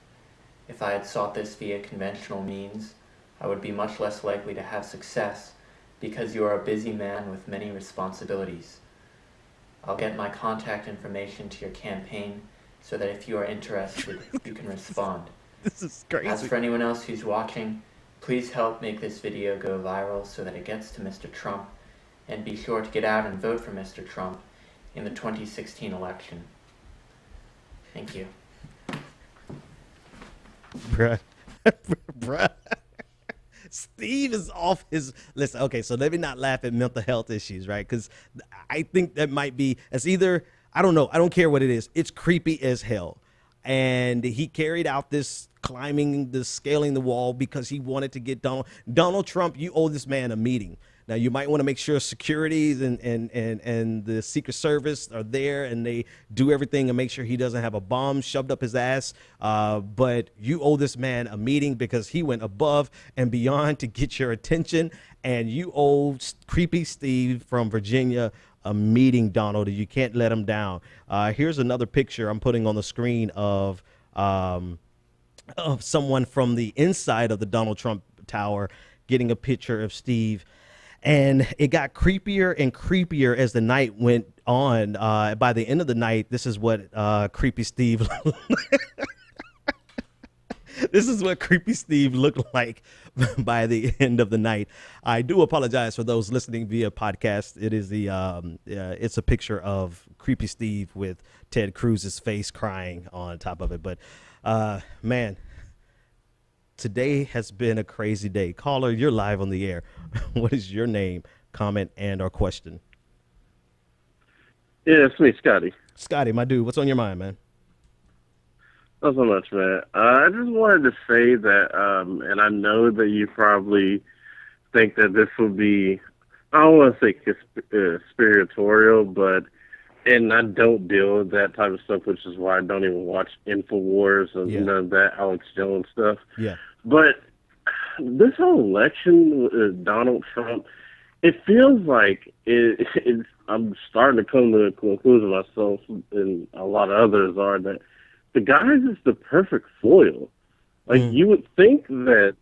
If I had sought this via conventional means, I would be much less likely to have success because you are a busy man with many responsibilities. I'll get my contact information to your campaign so that if you are interested, you can respond. This is crazy. As for anyone else who's watching, please help make this video go viral so that it gets to Mr. Trump, and be sure to get out and vote for Mr. Trump in the 2016 election. Thank you. Bruh. Bruh. Steve is off his listen. Okay, so let me not laugh at mental health issues, right? Because I think that might be, I don't know. I don't care what it is. It's creepy as hell. And he carried out this scaling the wall because he wanted to get Donald Trump. You owe this man a meeting. Now, you might want to make sure securities and the Secret Service are there and they do everything and make sure he doesn't have a bomb shoved up his ass. But you owe this man a meeting because he went above and beyond to get your attention. And you owe Creepy Steve from Virginia a meeting, Donald. You can't let him down. Here's another picture I'm putting on the screen of someone from the inside of the Donald Trump Tower getting a picture of Steve. And it got creepier and creepier as the night went on. By the end of the night, this is what Creepy Steve This is what Creepy Steve looked like by the end of the night. I do apologize for those listening via podcast. It is it's a picture of Creepy Steve with Ted Cruz's face crying on top of it. But man, today has been a crazy day. Caller, you're live on the air. What is your name, comment, and or question? Yeah, it's me, Scotty. Scotty, my dude, what's on your mind, man? Not so much, man. I just wanted to say that, and I know that you probably think that this will be, I don't want to say conspiratorial, but, and I don't deal with that type of stuff, which is why I don't even watch InfoWars and none of that Alex Jones stuff. Yeah. But this whole election with Donald Trump, it feels like I'm starting to come to the conclusion myself, and a lot of others are, that the guy is the perfect foil. Like, you would think that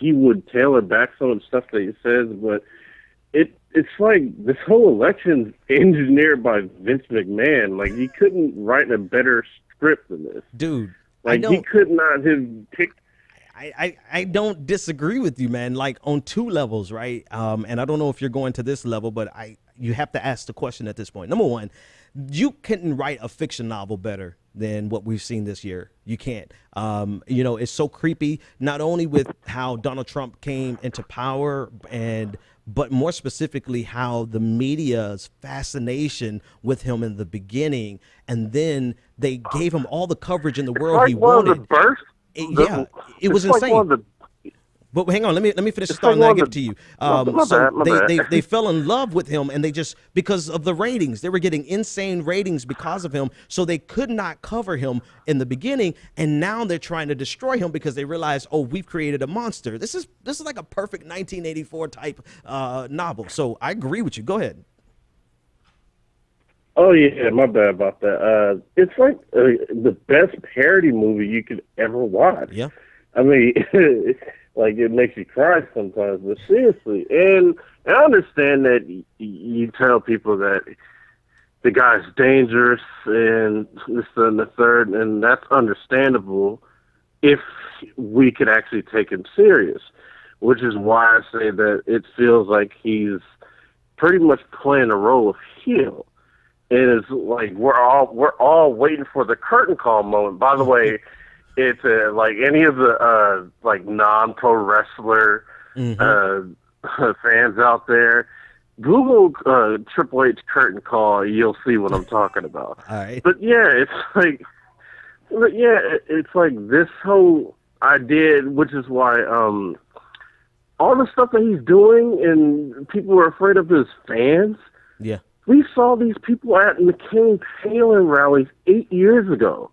he would tailor back some of the stuff that he says, but it's like this whole election's engineered by Vince McMahon. Like, he couldn't write a better script than this. Dude, like, he could not have picked. I don't disagree with you, man, like on two levels, right? And I don't know if you're going to this level, but you have to ask the question at this point. Number one, you couldn't write a fiction novel better than what we've seen this year. You can't. You know, it's so creepy, not only with how Donald Trump came into power, but more specifically how the media's fascination with him in the beginning, and then they gave him all the coverage in the world he wanted. Yeah, it was insane. But hang on, let me finish the thought and I'll give it to you. They fell in love with him, and they just, because of the ratings, they were getting insane ratings because of him. So they could not cover him in the beginning, and now they're trying to destroy him because they realize, oh, we've created a monster. This is like a perfect 1984 type novel. So I agree with you. Go ahead. Oh yeah, my bad about that. It's like the best parody movie you could ever watch. Yeah, I mean, like, it makes you cry sometimes, but seriously, and I understand that you tell people that the guy's dangerous and this and the third, and that's understandable if we could actually take him serious, which is why I say that it feels like he's pretty much playing a role of heel. And it's like we're all waiting for the curtain call moment. By the way, it's like any of the like non-pro wrestler fans out there, Google Triple H curtain call. You'll see what I'm talking about. All right. But yeah, it's like this whole idea, which is why all the stuff that he's doing, and people are afraid of his fans. Yeah. We saw these people at McCain Palin rallies 8 years ago.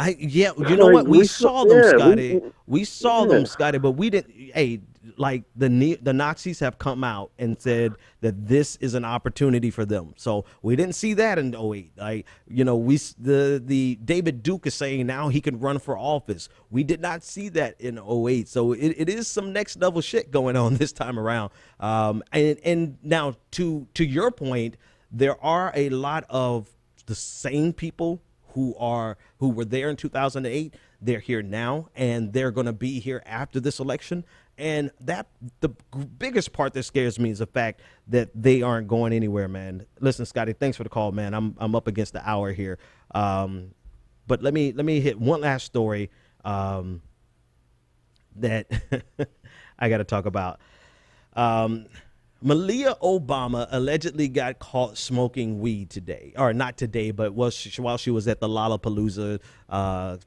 You know what? We saw them, Scotty. We saw them, Scotty, but we didn't. Hey, like the Nazis have come out and said that this is an opportunity for them. So we didn't see that in 08. Like, you know, the David Duke is saying now he can run for office. We did not see that in 08. So it is some next level shit going on this time around. And now to your point, there are a lot of the same people who were there in 2008. They're here now, and they're going to be here after this election. And the biggest part that scares me is the fact that they aren't going anywhere, man. Listen, Scotty, thanks for the call, man. I'm up against the hour here. But let me hit one last story that I got to talk about. Malia Obama allegedly got caught smoking weed today, or not today, but while she was at the Lollapalooza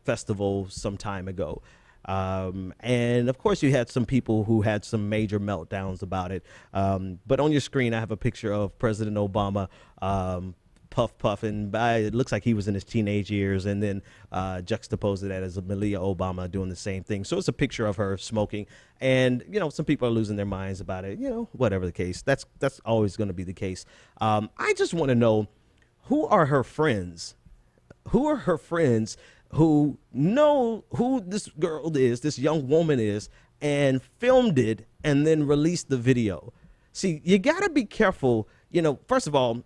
festival some time ago. And of course you had some people who had some major meltdowns about it. But on your screen, I have a picture of President Obama, puffing by. It looks like he was in his teenage years, and then juxtaposed that as Malia Obama doing the same thing. So it's a picture of her smoking, and you know, some people are losing their minds about it. You know, whatever the case, that's always going to be the case. I just want to know, who are her friends? Who are her friends who know who this girl is, this young woman is, and filmed it and then released the video? See, you got to be careful. You know, first of all,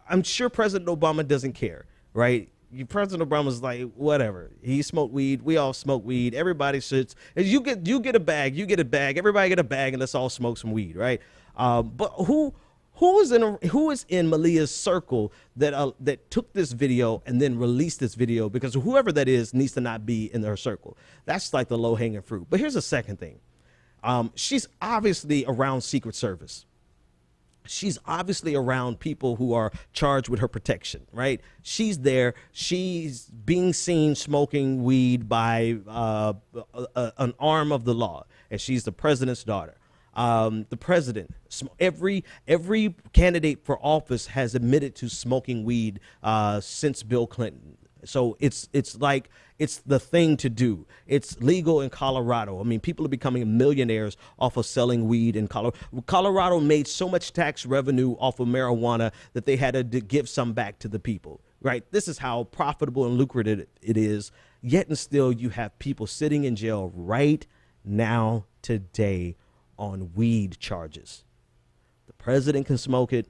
I'm sure President Obama doesn't care, right? President Obama's like, whatever. He smoked weed. We all smoke weed. Everybody should. You get a bag. You get a bag. Everybody get a bag, and let's all smoke some weed, right? But who is in Malia's circle that took this video and then released this video? Because whoever that is needs to not be in her circle. That's like the low hanging fruit. But here's the second thing. She's obviously around Secret Service. She's obviously around people who are charged with her protection, right? She's there. She's being seen smoking weed by an arm of the law, and she's the president's daughter. The president, every candidate for office has admitted to smoking weed since Bill Clinton. So it's like it's the thing to do. It's legal in Colorado. I mean, people are becoming millionaires off of selling weed in Colorado. Colorado made so much tax revenue off of marijuana that they had to give some back to the people, right? This is how profitable and lucrative it is. Yet and still, you have people sitting in jail right now today on weed charges. The president can smoke it.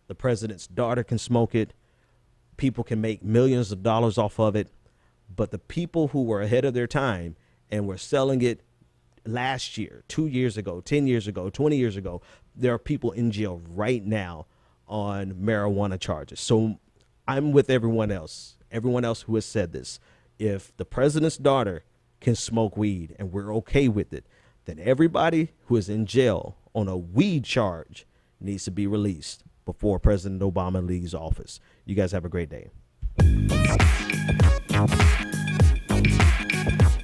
The president's daughter can smoke it. People can make millions of dollars off of it. But the people who were ahead of their time and were selling it last year, 2 years ago, 10 years ago, 20 years ago, there are people in jail right now on marijuana charges. So I'm with everyone else who has said this. If the president's daughter can smoke weed and we're okay with it, then everybody who is in jail on a weed charge needs to be released before President Obama leaves office. You guys have a great day.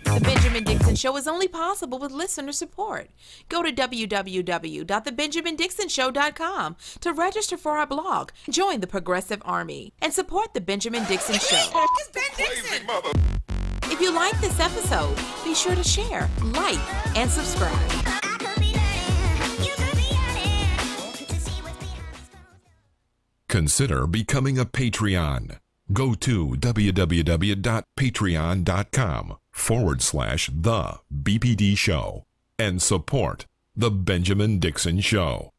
The Benjamin Dixon Show is only possible with listener support. Go to www.thebenjamindixonshow.com to register for our blog, join the Progressive Army, and support The Benjamin Dixon Show. It's Ben Dixon! If you like this episode, be sure to share, like, and subscribe. Consider becoming a Patreon. Go to www.patreon.com/The BPD Show and support The Benjamin Dixon Show.